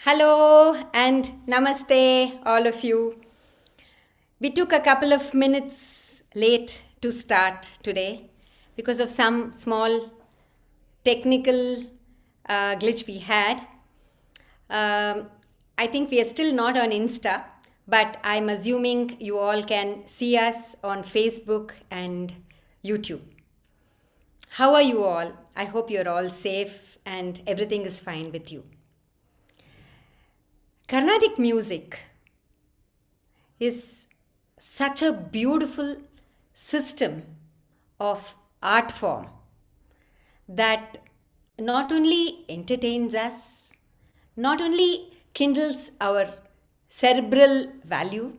Hello and namaste, all of you. We took a couple of minutes late to start today because of some small technical glitch we had. I think we are still not on Insta, but I'm assuming you all can see us on Facebook and YouTube. How are you all? I hope you're all safe and everything is fine with you. Carnatic music is such a beautiful system of art form that not only entertains us, not only kindles our cerebral value,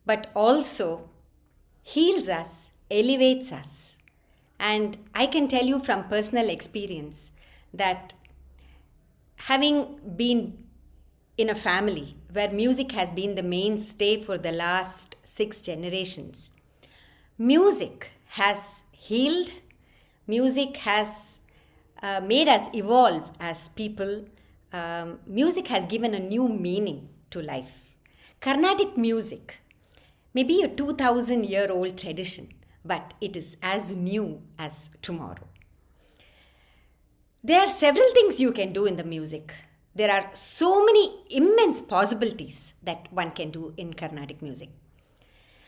but also heals us, elevates us. And I can tell you from personal experience that having been in a family where music has been the mainstay for the last 6 generations, music has healed, music has made us evolve as people, music has given a new meaning to life. Carnatic music may be a 2000-year-old tradition, but it is as new as tomorrow. There are several things you can do in the music. There are so many immense possibilities that one can do in Carnatic music.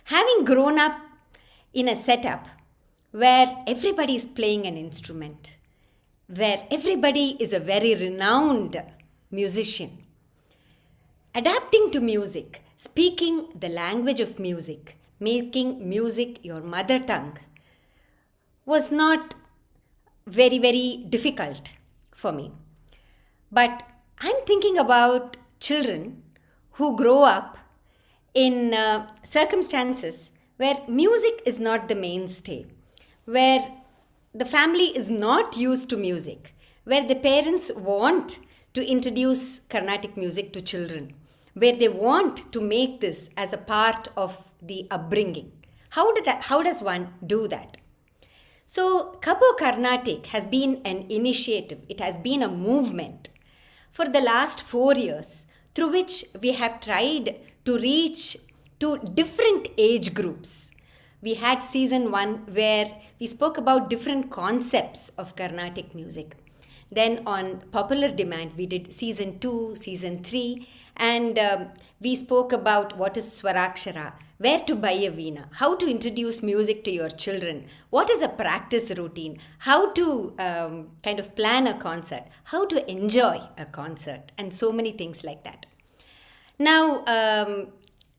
Having grown up in a setup where everybody is playing an instrument, where everybody is a very renowned musician, adapting to music, speaking the language of music, making music your mother tongue was not very, very difficult for me. But I'm thinking about children who grow up in circumstances where music is not the mainstay, where the family is not used to music, where the parents want to introduce Carnatic music to children, where they want to make this as a part of the upbringing. How does one do that? So, Kabo Carnatic has been an initiative, it has been a movement for the last 4 years, through which we have tried to reach to different age groups. We had season 1 where we spoke about different concepts of Carnatic music. Then on popular demand, we did season 2, season 3, and we spoke about what is Swarakshara, where to buy a Veena, how to introduce music to your children, what is a practice routine, how to kind of plan a concert, how to enjoy a concert, and so many things like that. Now,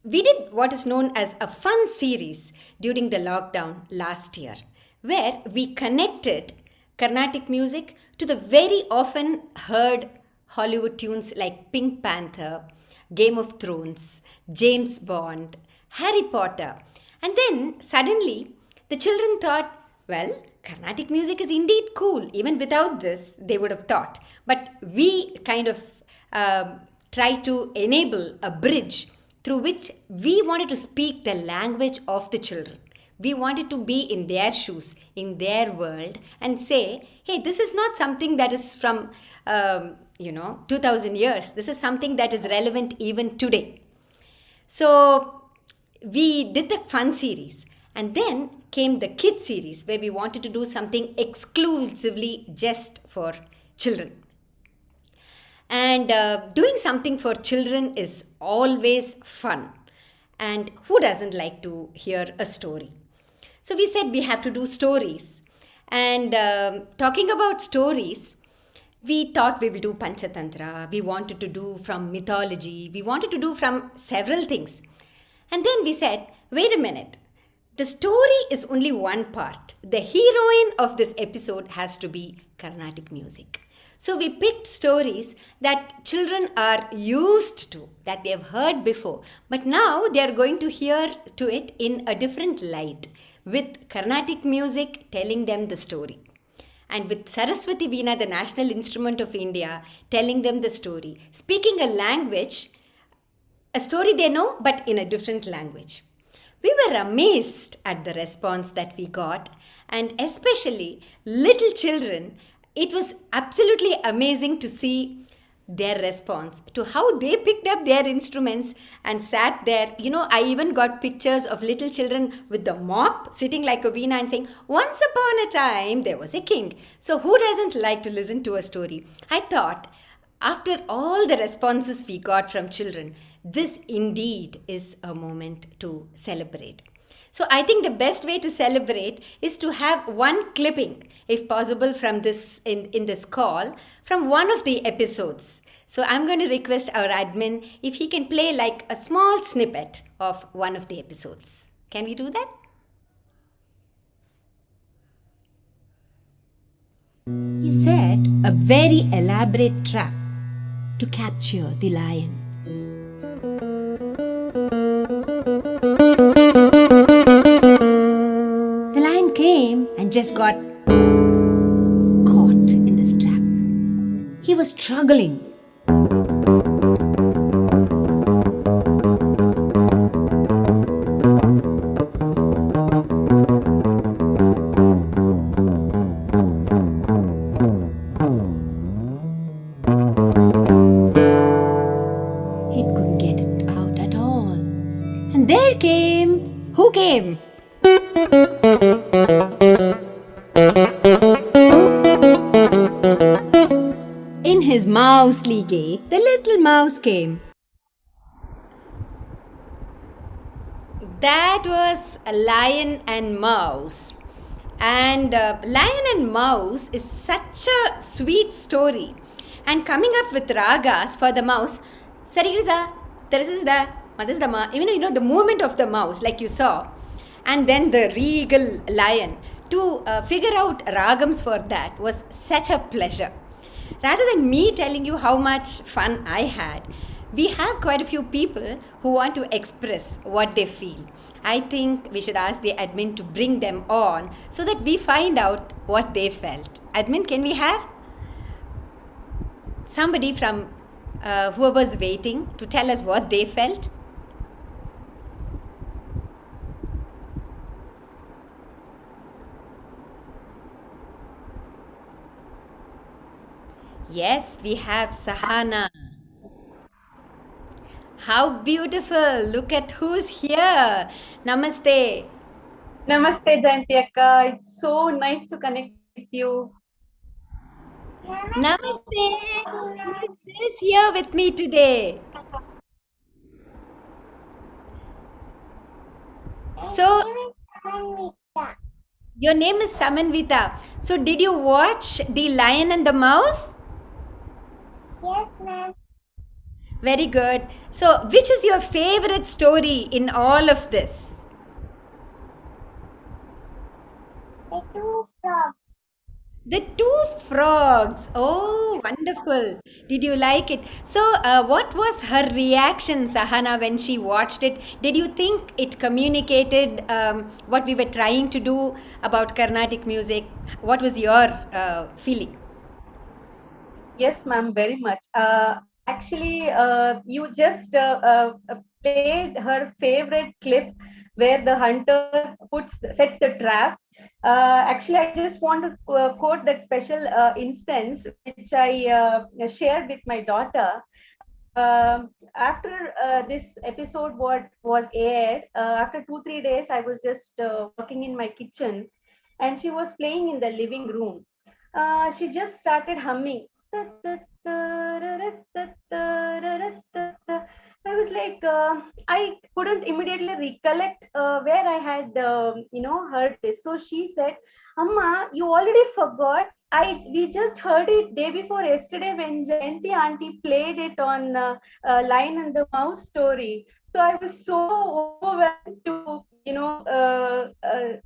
we did what is known as a fun series during the lockdown last year, where we connected Carnatic music to the very often heard Hollywood tunes like Pink Panther, Game of Thrones, James Bond, Harry Potter. And then suddenly the children thought, well, Carnatic music is indeed cool. Even without this, they would have thought. But we kind of try to enable a bridge through which we wanted to speak the language of the children. We wanted to be in their shoes, in their world, and say, hey, this is not something that is from, 2000 years. This is something that is relevant even today. So we did the fun series, and then came the kids series where we wanted to do something exclusively just for children. And doing something for children is always fun. And who doesn't like to hear a story? So we said we have to do stories. And talking about stories, we thought we will do Panchatantra. We wanted to do from mythology. We wanted to do from several things. And then we said, wait a minute. The story is only one part. The heroine of this episode has to be Carnatic music. So we picked stories that children are used to, that they have heard before. But now they are going to hear to it in a different light, with Carnatic music telling them the story. And with Saraswati Veena, the national instrument of India, telling them the story. Speaking a language, a story they know, but in a different language. We were amazed at the response that we got, and especially little children. It was absolutely amazing to see their response to how they picked up their instruments and sat there. I even got pictures of little children with the mop sitting like a veena and saying, "Once upon a time, there was a king." So, who doesn't like to listen to a story? I thought, after all the responses we got from children, this indeed is a moment to celebrate. So I think the best way to celebrate is to have one clipping, if possible, from this in this call from one of the episodes. So I'm going to request our admin if he can play like a small snippet of one of the episodes. Can we do that? He set a very elaborate trap to capture the lion. The lion came and just got caught in this trap. He was struggling. He couldn't get it out at all. And there came. Who came? In his mousely gait, the little mouse came. That was a Lion and Mouse. And Lion and Mouse is such a sweet story. And coming up with ragas for the mouse, Sarigriza, Teresida, Madasdama, even the movement of the mouse, like you saw, and then the regal lion, to figure out ragams for that was such a pleasure. Rather than me telling you how much fun I had, we have quite a few people who want to express what they feel. I think we should ask the admin to bring them on so that we find out what they felt. Admin, can we have somebody from whoever's waiting to tell us what they felt? Yes, we have Sahana. How beautiful! Look at who's here. Namaste. Namaste, Jayanthi Akka. It's so nice to connect with you. Namaste. Who is this here with me today? So, your name is Samanvita. So, did you watch The Lion and the Mouse? Yes, ma'am. Very good. So, which is your favorite story in all of this? The two frogs. The two frogs. Oh, wonderful. Did you like it? So, what was her reaction, Sahana, when she watched it? Did you think it communicated what we were trying to do about Carnatic music? What was your feeling? Yes, ma'am, very much. Actually, you just played her favorite clip where the hunter sets the trap. Actually, I just want to quote that special instance which I shared with my daughter. After this episode was aired, after 2-3 days, I was just working in my kitchen, and she was playing in the living room. She just started humming. I was like, I couldn't immediately recollect where I had, heard this. So she said, "Amma, you already forgot. We just heard it day before yesterday when Jayanti auntie played it on Lion and the Mouse story." So I was so overwhelmed to,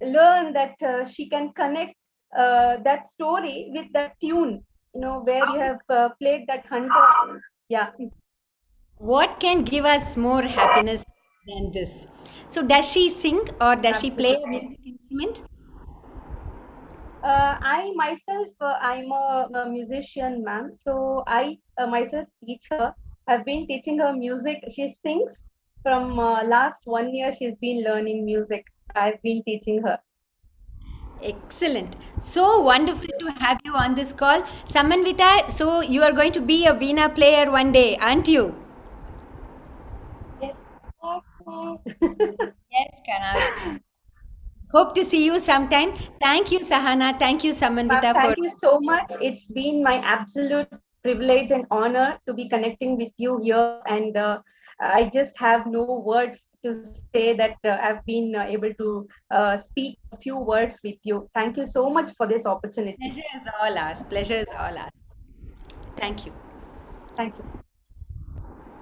learn that she can connect that story with that tune, where you have played that hunter. Yeah. What can give us more happiness than this? So, does she sing or does she play a Absolutely. music instrument? I myself, I'm a musician, ma'am. So I myself teach her. I've been teaching her music. She sings from last 1 year. She's been learning music. I've been teaching her. Excellent. So wonderful to have you on this call. Samanvita, so you are going to be a Veena player one day, aren't you? Yes. Yes, ma'am. Yes, Kanal. Hope to see you sometime. Thank you, Sahana. Thank you, Samanvita, for. Thank you so much. It's been my absolute privilege and honor to be connecting with you here. And I just have no words to say that I've been able to speak a few words with you. Thank you so much for this opportunity. Pleasure is all ours. Pleasure is all ours. Thank you. Thank you.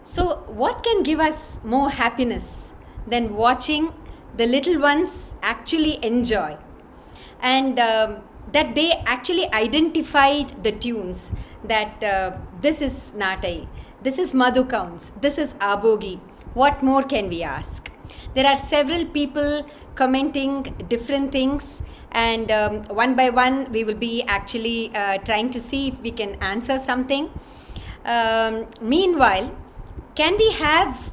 So, what can give us more happiness than watching the little ones actually enjoy? And that they actually identified the tunes that this is Natai, this is Madhu Counts, this is Abogi. What more can we ask? There are several people commenting different things, and one by one, we will be actually trying to see if we can answer something. Meanwhile, can we have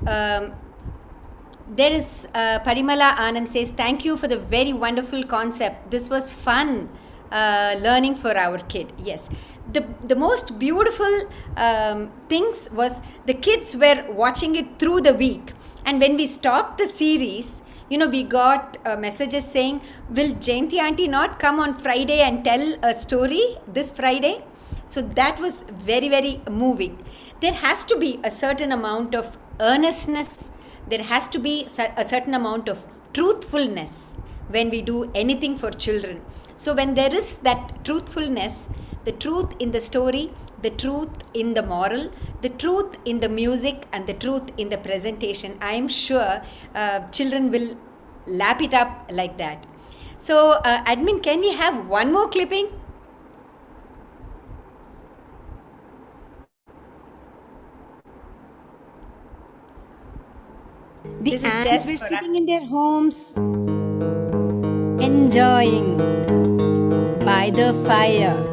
there is Parimala Anand says, thank you for the very wonderful concept. This was fun learning for our kid. Yes. The most beautiful things was the kids were watching it through the week. And when we stopped the series, we got messages saying, will Jayanthi auntie not come on Friday and tell a story this Friday? So that was very, very moving. There has to be a certain amount of earnestness. There has to be a certain amount of truthfulness when we do anything for children. So when there is that truthfulness, the truth in the story, the truth in the moral, the truth in the music, and the truth in the presentation, I am sure children will lap it up like that. So admin, can we have one more clipping? The ants were sitting in their homes, enjoying by the fire,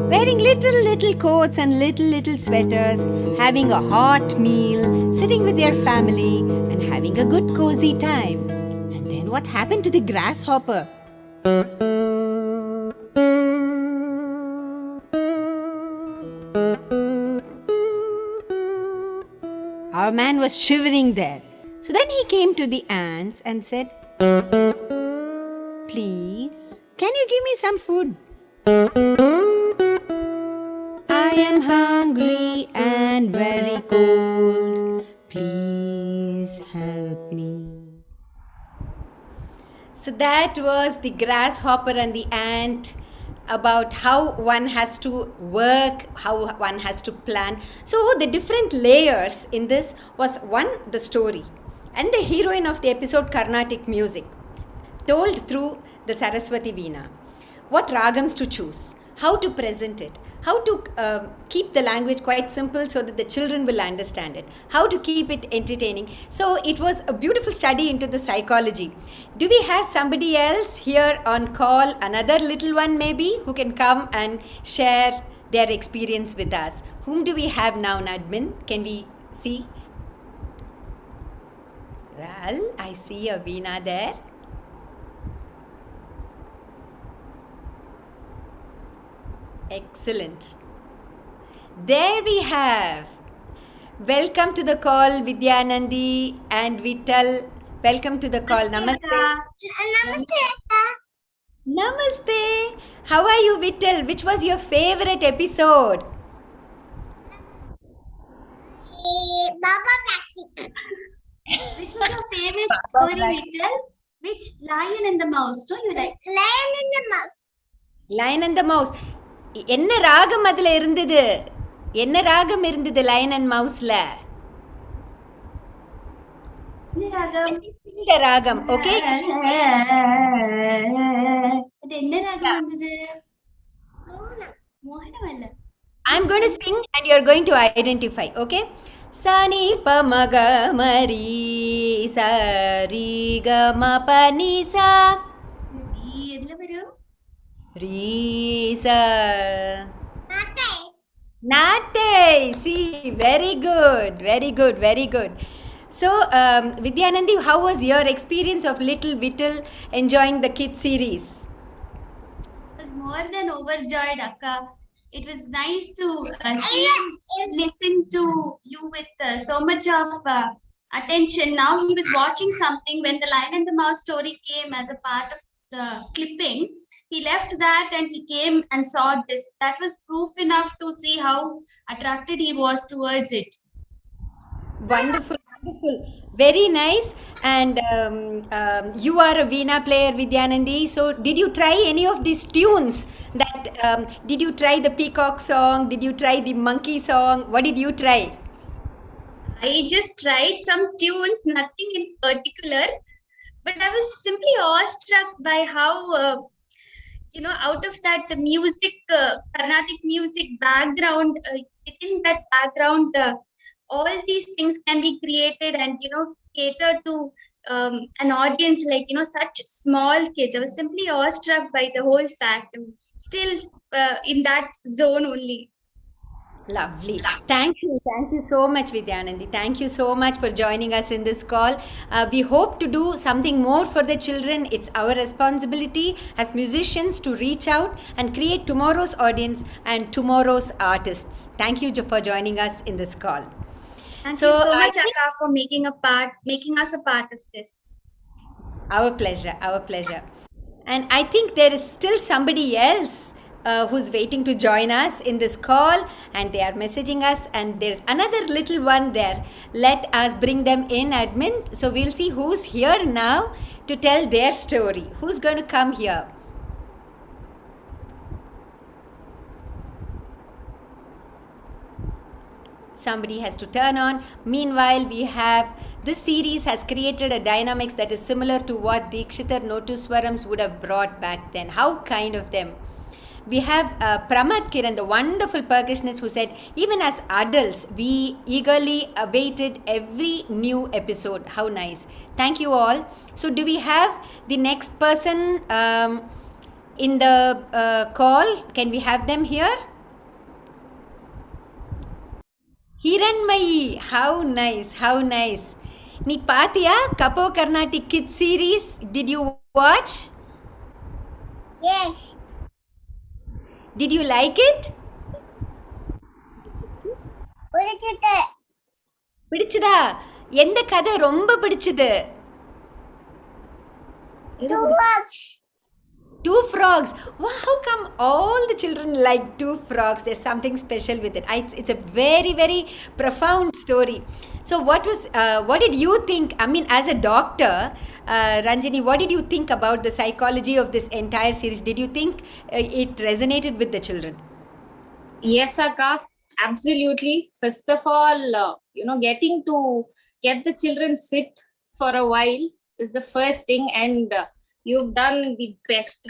wearing little coats and little sweaters, having a hot meal, sitting with their family and having a good cozy time. And then what happened to the grasshopper? Our man was shivering there. So then he came to the ants and said, please, can you give me some food? I am hungry and very cold. Please help me. So that was the grasshopper and the ant, about how one has to work, how one has to plan. So the different layers in this was one, the story, and the heroine of the episode, Carnatic music, told through the Saraswati Veena. What ragams to choose, how to present it, how to keep the language quite simple so that the children will understand it, how to keep it entertaining. So it was a beautiful study into the psychology. Do we have somebody else here on call, another little one maybe, who can come and share their experience with us? Whom do we have now, Nadmin? Can we see? Well, I see a Veena there. Excellent. There we have. Welcome to the call, Vidyanandi and Vittal. Welcome to the call. Namaste. Namaste, Akka. Namaste. How are you, Vittal? Which was your favorite episode? Baba Taxi. Which was your favorite story, Vittal? Which Lion and the Mouse? No, you like Lion in the Mouse. Lion and the Mouse. என்ன ராகம் அதுல இருந்தது? என்ன ராகம் இருந்தது Lion and Mouseல? இந்த ராகம், okay? அது என்ன ராகம் வந்தது? மோகனம் அல்ல. I'm going to sing and you're going to identify, okay? Sani pa maga mari sa ri ga ma pa ni sa எதுல வரும்? ri sa Nate. Nate. See, very good, very good, very good. So, Vidyanandi, how was your experience of Little Whittle enjoying the kids series? Was more than overjoyed, Akka. It was nice to see and listen to you with so much of attention. Now he was watching something when the Lion and the Mouse story came as a part of the clipping. He left that and he came and saw this. That was proof enough to see how attracted he was towards it. Wonderful, wonderful. Very nice. And you are a Veena player, Vidyanandi. So, did you try any of these tunes? Did you try the peacock song? Did you try the monkey song? What did you try? I just tried some tunes, nothing in particular, but I was simply awestruck by how, out of that, the music, Carnatic music background, within that background, all these things can be created and, cater to an audience like, such small kids. I was simply awestruck by the whole fact. I'm still in that zone only. Lovely. Thank you. Thank you so much, Vidyanandi. Thank you so much for joining us in this call. We hope to do something more for the children. It's our responsibility as musicians to reach out and create tomorrow's audience and tomorrow's artists. Thank you for joining us in this call. Thank you so much, Akka, for making us a part of this. Our pleasure. Our pleasure. And I think there is still somebody else who's waiting to join us in this call, and they are messaging us, and there's another little one there. Let us bring them in, admin. So we'll see who's here now to tell their story. Who's going to come here? Somebody has to turn on. Meanwhile, this series has created a dynamics that is similar to what Dikshitar Notuswarams would have brought back then. How kind of them. We have Pramad Kiran, the wonderful percussionist, who said, even as adults, we eagerly awaited every new episode. How nice. Thank you all. So, do we have the next person in the call? Can we have them here? Hiranmayi, how nice, how nice. Nee paathiya Kapo Carnatic Kids Series? Did you watch? Yes. Did you like it? பிடிச்சிட்டு. பிடிச்சதா? எந்த கதை ரொம்ப பிடிச்சது? Two bucks. Two frogs. Wow, how come all the children like two frogs? There's something special with it. It's a very, very profound story. So what did you think? I mean, as a doctor, Ranjini, what did you think about the psychology of this entire series? Did you think it resonated with the children? Yes, Akka, absolutely. First of all, getting to get the children sit for a while is the first thing, and you've done the best.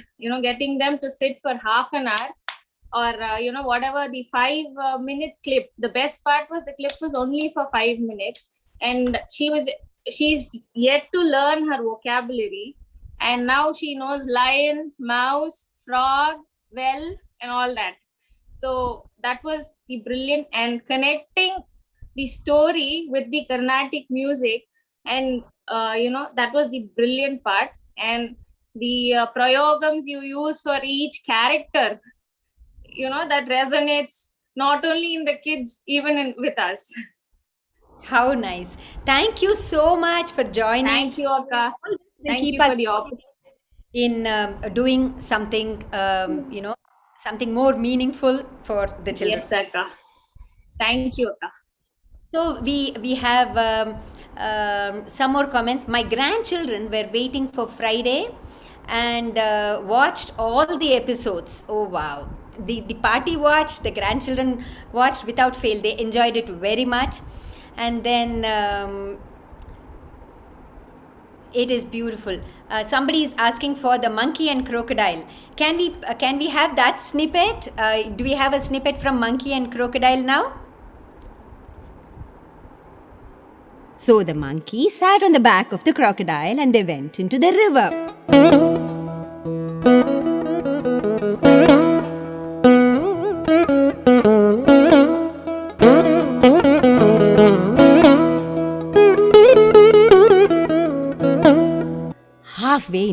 Getting them to sit for half an hour or whatever the 5-minute clip. The best part was the clip was only for 5 minutes, and she's yet to learn her vocabulary, and now she knows lion, mouse, frog, well, and all that. So that was the brilliant, and connecting the story with the Carnatic music, and that was the brilliant part. And the prayogams you use for each character, that resonates not only in the kids, even with us. How nice. Thank you so much for joining. Thank you, Akka. Thank you for the opportunity. In doing something, something more meaningful for the children. Yes, Akka. Thank you, Akka. So we have some more comments. My grandchildren were waiting for Friday and watched all the episodes. Oh wow. The party watched, the grandchildren watched without fail. They enjoyed it very much. And then it is beautiful. Somebody is asking for the monkey and crocodile. Can we have that snippet? Do we have a snippet from monkey and crocodile now? So the monkey sat on the back of the crocodile and they went into the river.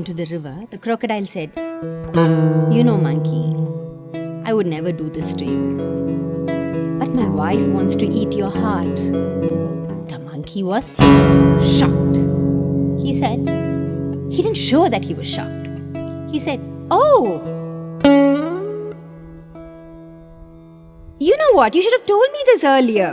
into the river, the crocodile said, "You know, monkey, I would never do this to you. But my wife wants to eat your heart." The monkey was shocked. He said, he didn't show that he was shocked. He said, "Oh, you know what? You should have told me this earlier.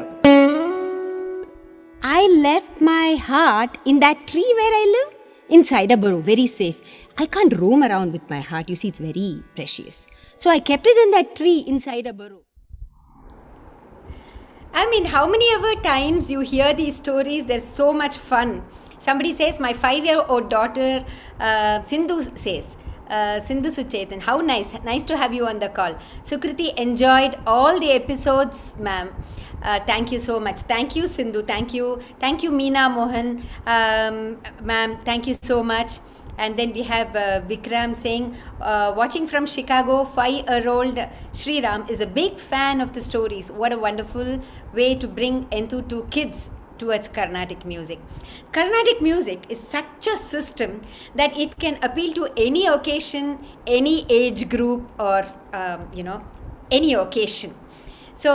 I left my heart in that tree where I live, inside a burrow, very safe. I can't roam around with my heart. You see, it's very precious. So I kept it in that tree inside a burrow." I mean, how many ever times you hear these stories, they're so much fun. Somebody says, my 5-year-old daughter, Sindhu says, Sindhu Suchetan, how nice to have you on the call. Sukriti enjoyed all the episodes, ma'am. Thank you so much. Thank you, Sindhu. Thank you, Meena Mohan, ma'am. Thank you so much. And then we have Vikram saying, watching from Chicago, 5-year-old Sriram is a big fan of the stories. What a wonderful way to bring Enthu to kids towards Carnatic music. Carnatic music is such a system that it can appeal to any occasion, any age group, or any occasion. So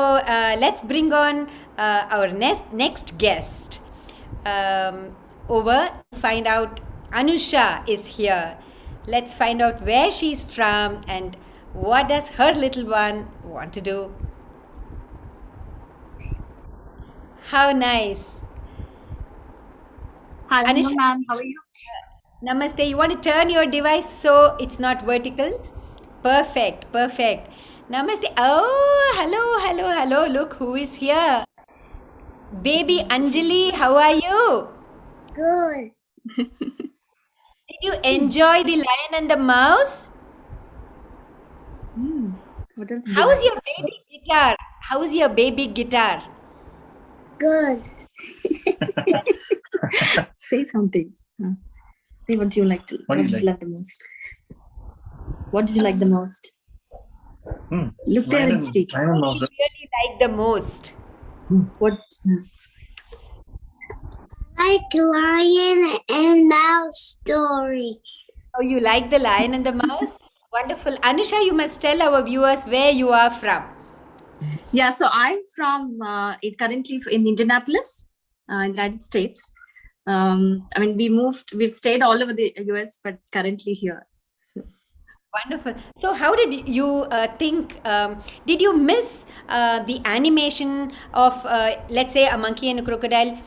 let's bring on our next guest over to find out. Anusha is here. Let's find out where she's from and what does her little one want to do. How nice. Hi, Anusha, ma'am. How are you? Namaste. You want to turn your device so it's not vertical? Perfect. Namaste. Oh, hello. Look who is here. Baby Anjali, how are you? Good. Did you enjoy The Lion and the Mouse? What else? How's your baby guitar? Good. Say something. Say what you like to. What did you like the most? What did you like the most? Look there and speak. What do you really like the most? What? Like lion and mouse story. Oh, you like The Lion and the Mouse? Wonderful. Anusha, you must tell our viewers where you are from. Yeah, so I'm from currently in Indianapolis, United States. We've stayed all over the US, but currently here. So. Wonderful. So, how did you think? Did you miss the animation of, let's say, a monkey and a crocodile?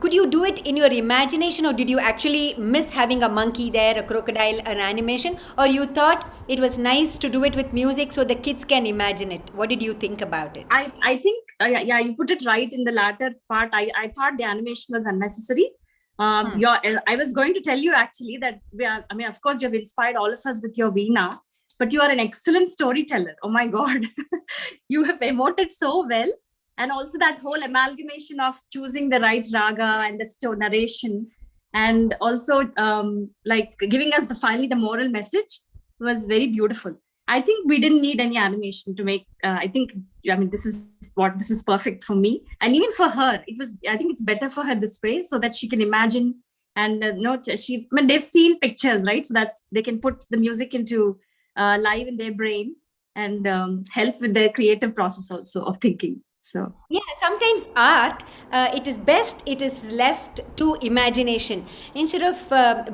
Could you do it in your imagination, or did you actually miss having a monkey there, a crocodile, an animation? Or you thought it was nice to do it with music so the kids can imagine it? What did you think about it? I think, you put it right in the latter part. I thought the animation was unnecessary. I was going to tell you actually that of course, you have inspired all of us with your Veena, but you are an excellent storyteller. Oh my God. You have emoted so well. And also that whole amalgamation of choosing the right raga and the narration, and also giving us finally the moral message was very beautiful. I think we didn't need any animation to make. This was perfect for me, and even for her. I think it's better for her this way, so that she can imagine and they've seen pictures, right? So that's they can put the music into live in their brain and help with their creative process also of thinking. So yeah, sometimes art, it is left to imagination instead of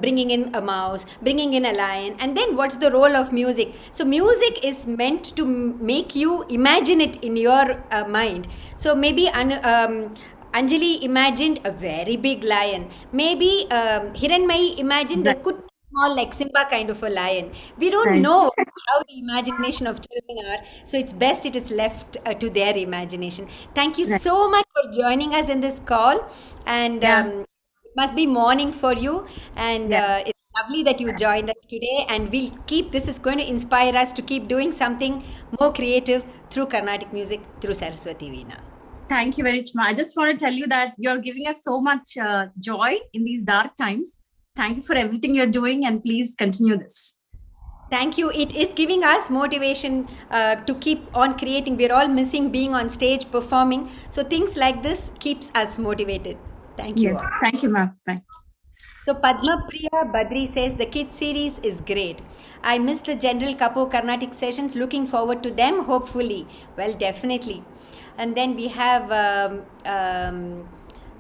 bringing in a mouse, bringing in a lion, and then what's the role of music? So music is meant to make you imagine it in your mind. So maybe Anjali imagined a very big lion. Maybe Hiranmayi imagined a small, like Simba kind of a lion. We don't know how the imagination of children are, so it's best it is left to their imagination. Thank you so much for joining us in this call, and it must be morning for you, and it's lovely that you joined us today, and this is going to inspire us to keep doing something more creative through Carnatic music, through Saraswati Veena. Thank you very much. I just want to tell you that you're giving us so much joy in these dark times. Thank you for everything you're doing, and please continue this. Thank you. It is giving us motivation to keep on creating. We're all missing being on stage performing. So things like this keeps us motivated. Thank you. Yes. Thank you, ma'am. Bye. So Padma Priya Badri says the kids series is great. I miss the general Kapo Carnatic sessions. Looking forward to them, hopefully. Well, definitely. And then we have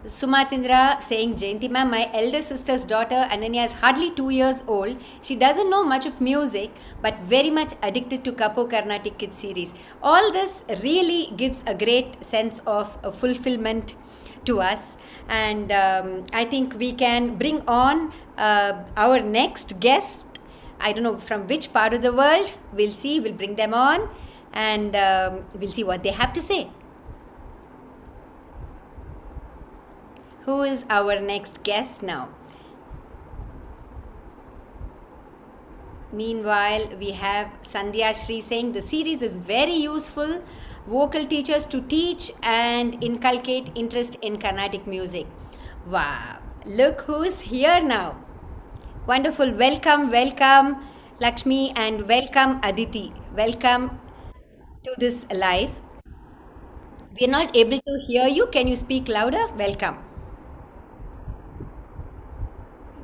Sumatindra saying, Jayanti ma'am, my elder sister's daughter Ananya is hardly 2 years old. She doesn't know much of music, but very much addicted to Kapo Carnatic Kids series. All this really gives a great sense of fulfillment to us, and I think we can bring on our next guest. I don't know from which part of the world. We'll see. We'll bring them on, and we'll see what they have to say. Who is our next guest now? Meanwhile, we have Sandhya Shri saying the series is very useful. Vocal teachers to teach and inculcate interest in Carnatic music. Wow, look who's here now. Wonderful. Welcome, welcome Lakshmi, and welcome Aditi. Welcome to this live. We are not able to hear you. Can you speak louder? Welcome.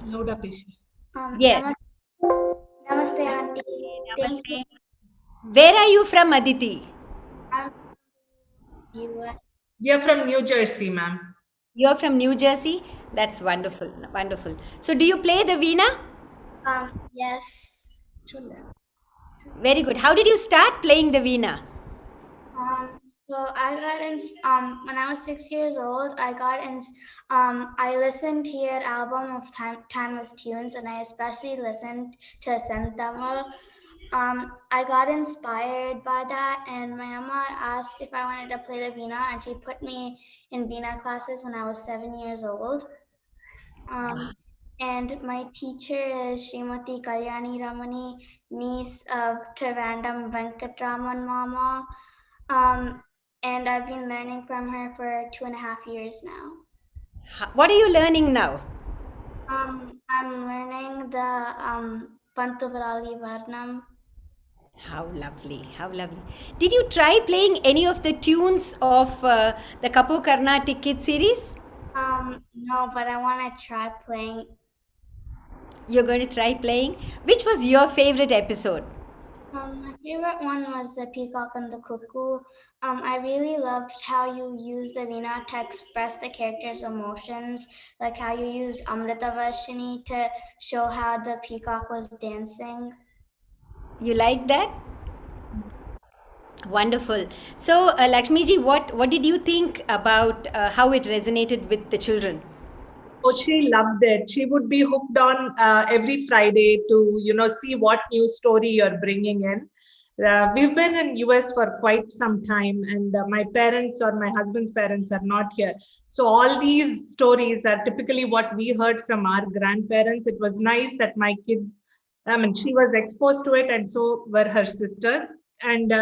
Louder, please. Yes. Namaste, Auntie. Thank you. Namaste. Where are you from, Aditi? I'm US. We are from New Jersey, ma'am. You're from New Jersey? That's wonderful. Wonderful. So, do you play the Veena? Yes. Very good. How did you start playing the Veena? So I got in, when I was 6 years old, I listened to your album of Timeless Tunes, and I especially listened to Senthamal. I got inspired by that, and my mama asked if I wanted to play the Veena, and she put me in Veena classes when I was 7 years old. And my teacher is Srimati Kalyani Ramani, niece of Trivandrum Venkatraman Mama. And I've been learning from her for 2.5 years now. What are you learning now? I'm learning the Pantuvarali Varnam. How lovely. How lovely. Did you try playing any of the tunes of the Kapo Carnatic Kids series? No, but I want to try playing. You're going to try playing? Which was your favorite episode? My favorite one was the Peacock and the Cuckoo. I really loved how you used the Veena to express the characters' emotions, like how you used Amritavashini to show how the peacock was dancing. You like that? Wonderful. So, Lakshmiji, what did you think about how it resonated with the children? Oh, she loved it. She would be hooked on every Friday to, see what new story you're bringing in. We've been in US for quite some time, and my parents or my husband's parents are not here. So all these stories are typically what we heard from our grandparents. It was nice that my kids, she was exposed to it, and so were her sisters. And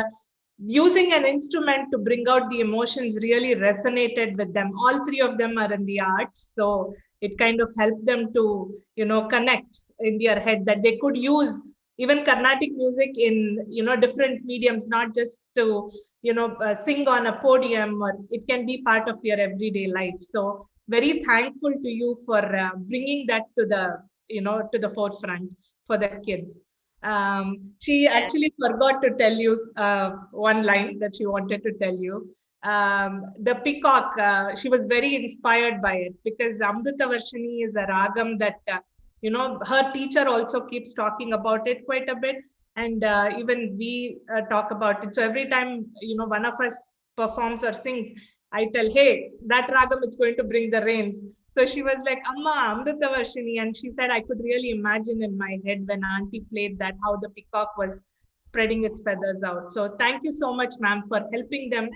using an instrument to bring out the emotions really resonated with them. All three of them are in the arts, so it kind of helped them to, connect in their head that they could use even Carnatic music in, different mediums, not just to, sing on a podium, or it can be part of their everyday life. So very thankful to you for bringing that to the forefront for the kids. She actually forgot to tell you one line that she wanted to tell you. The peacock, she was very inspired by it because Amritavarshini is a ragam that, her teacher also keeps talking about it quite a bit. And even we talk about it. So every time, one of us performs or sings, I tell, hey, that ragam is going to bring the rains. So she was like, Amma, Amritavarshini. And she said, I could really imagine in my head when Auntie played that, how the peacock was spreading its feathers out. So thank you so much, ma'am, for helping them.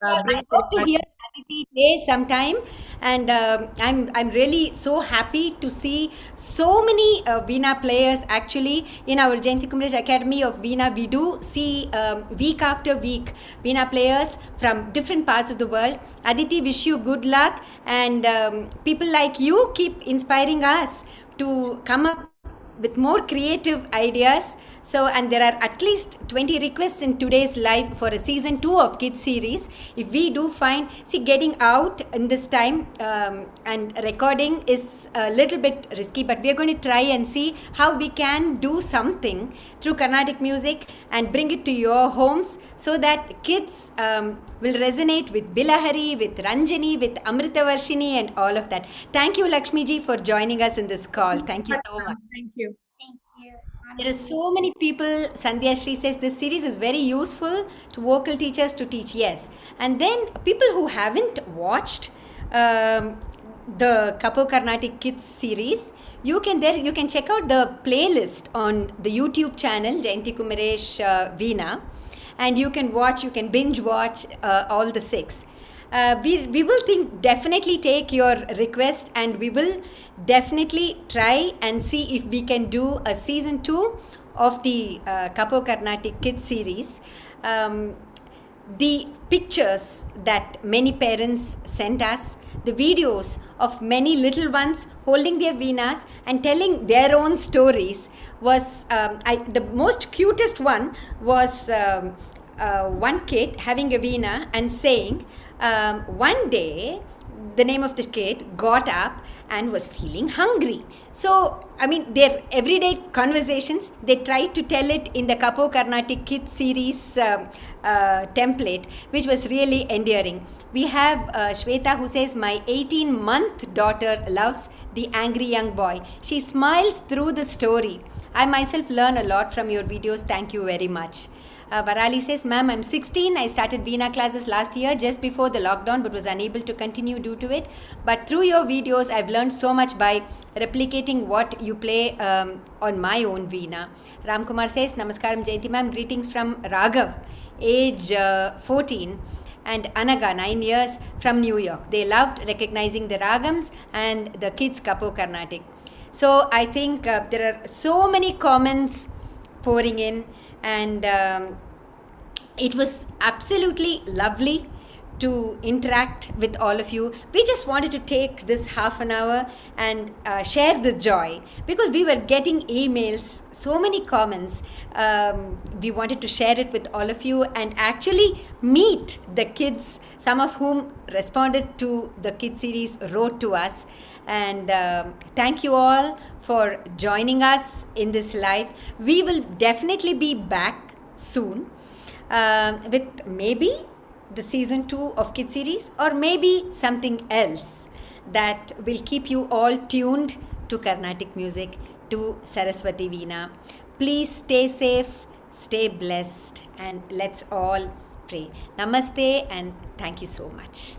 I hope to hear Aditi play sometime, and I'm really so happy to see so many Veena players. Actually, in our Jayanthi Kumaresh Academy of Veena, we do see week after week Veena players from different parts of the world. Aditi, wish you good luck, and people like you keep inspiring us to come up with more creative ideas. So, and there are at least 20 requests in today's live for a season 2 of Kids Series. If we do find, see, getting out in this time and recording is a little bit risky, but we are going to try and see how we can do something through Carnatic music and bring it to your homes so that kids will resonate with Bilahari, with Ranjani, with Amritavarshini and all of that. Thank you, Lakshmi ji, for joining us in this call. Thank you so much. Thank you. Thank you. There are so many people. Sandhya Shri says this series is very useful to vocal teachers to teach. Yes. And then people who haven't watched the Kapo Carnatic Kids series, you can check out the playlist on the YouTube channel Jayanthi Kumaresh Veena, and you can binge watch all the 6. We will definitely take your request, and we will definitely try and see if we can do a season 2 of the Kapo Carnatic Kids series. The pictures that many parents sent us, the videos of many little ones holding their veenas and telling their own stories was the most cutest one was one kid having a veena and saying, one day the name of the kid got up and was feeling hungry. So, I mean, their everyday conversations, they tried to tell it in the Kapo Carnatic Kids series template, which was really endearing. We have Shweta who says, my 18-month daughter loves the angry young boy. She smiles through the story. I myself learn a lot from your videos. Thank you very much. Varali says, ma'am, I'm 16. I started Veena classes last year just before the lockdown but was unable to continue due to it. But through your videos, I've learned so much by replicating what you play on my own Veena. Ram Kumar says, Namaskaram Jayanthi ma'am, greetings from Raghav, age 14. And Anaga, 9 years, from New York. They loved recognizing the ragams and the kids Kapo Carnatic. So I think there are so many comments pouring in, and it was absolutely lovely to interact with all of you. We just wanted to take this half an hour and share the joy, because we were getting emails, so many comments. We wanted to share it with all of you and actually meet the kids, some of whom responded to the kids series, wrote to us. And thank you all for joining us in this live. We will definitely be back soon with maybe the season 2 of Kids Series, or maybe something else that will keep you all tuned to Carnatic music, to Saraswati Veena. Please stay safe, stay blessed, and let's all pray. Namaste and thank you so much.